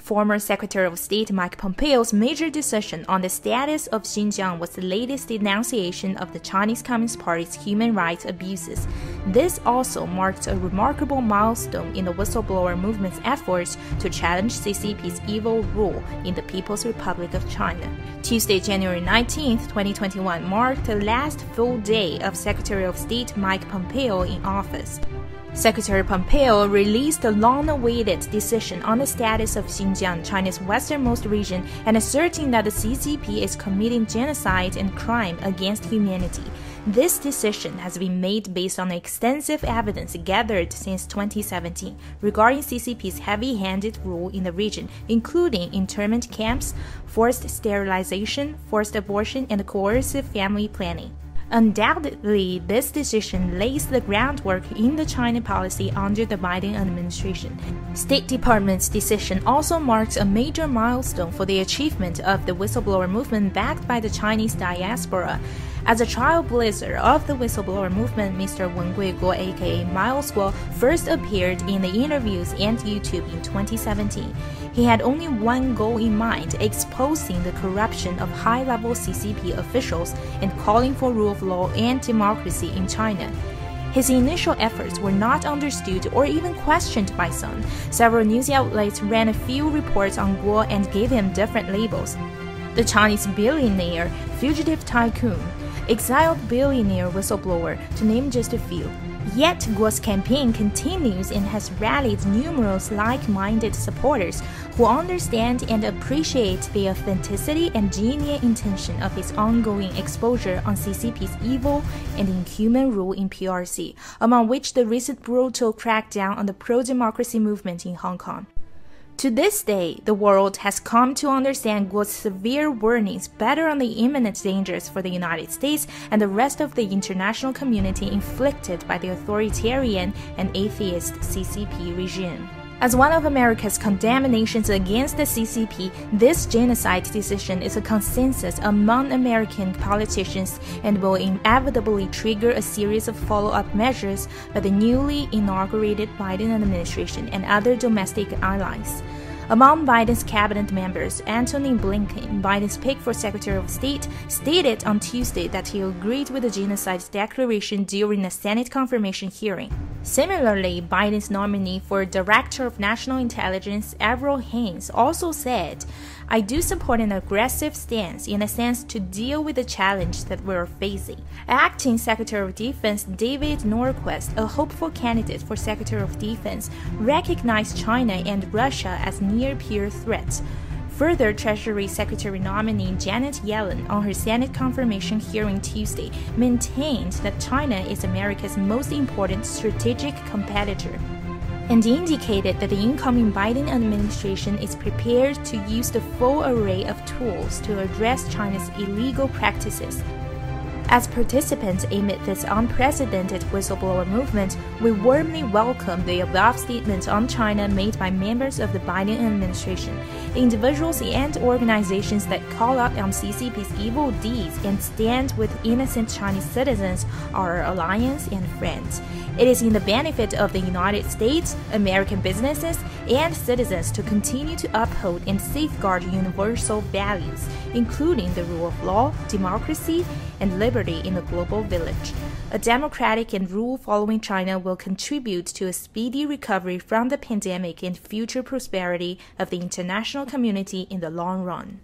Former Secretary of State Mike Pompeo's major decision on the status of Xinjiang was the latest denunciation of the Chinese Communist Party's human rights abuses. This also marked a remarkable milestone in the whistleblower movement's efforts to challenge CCP's evil rule in the People's Republic of China. Tuesday, January 19, 2021, marked the last full day of Secretary of State Mike Pompeo in office. Secretary Pompeo released a long-awaited decision on the status of Xinjiang, China's westernmost region, and asserting that the CCP is committing genocide and crime against humanity. This decision has been made based on extensive evidence gathered since 2017 regarding CCP's heavy-handed rule in the region, including internment camps, forced sterilization, forced abortion, and coercive family planning. Undoubtedly, this decision lays the groundwork in the China policy under the Biden administration. State Department's decision also marks a major milestone for the achievement of the whistleblower movement backed by the Chinese diaspora. As a trailblazer of the whistleblower movement, Mr. Wen Guiguo, aka Miles Guo, first appeared in the interviews and YouTube in 2017. He had only one goal in mind: exposing the corruption of high-level CCP officials and calling for rule of law and democracy in China. His initial efforts were not understood or even questioned by some. Several news outlets ran a few reports on Guo and gave him different labels: the Chinese billionaire, fugitive tycoon, exiled billionaire, whistleblower, to name just a few. Yet Guo's campaign continues and has rallied numerous like-minded supporters who understand and appreciate the authenticity and genuine intention of his ongoing exposure on CCP's evil and inhuman rule in PRC, among which the recent brutal crackdown on the pro-democracy movement in Hong Kong. To this day, the world has come to understand Guo's severe warnings better on the imminent dangers for the United States and the rest of the international community inflicted by the authoritarian and atheist CCP regime. As one of America's condemnations against the CCP, this genocide decision is a consensus among American politicians and will inevitably trigger a series of follow-up measures by the newly inaugurated Biden administration and other domestic allies. Among Biden's cabinet members, Antony Blinken, Biden's pick for Secretary of State, stated on Tuesday that he agreed with the genocide declaration during a Senate confirmation hearing. Similarly, Biden's nominee for Director of National Intelligence, Avril Haines, also said, "I do support an aggressive stance in a sense to deal with the challenge that we're facing." Acting Secretary of Defense David Norquist, a hopeful candidate for Secretary of Defense, recognized China and Russia as near-peer threats. Further, Treasury Secretary nominee Janet Yellen, on her Senate confirmation hearing Tuesday, maintained that China is America's most important strategic competitor, and indicated that the incoming Biden administration is prepared to use the full array of tools to address China's illegal practices. As participants amid this unprecedented whistleblower movement, we warmly welcome the above statements on China made by members of the Biden administration. Individuals and organizations that call out on CCP's evil deeds and stand with innocent Chinese citizens are our allies and friends. It is in the benefit of the United States, American businesses, and citizens to continue to uphold and safeguard universal values, including the rule of law, democracy, and liberty in the global village. A democratic and rule-following China will contribute to a speedy recovery from the pandemic and future prosperity of the international community in the long run.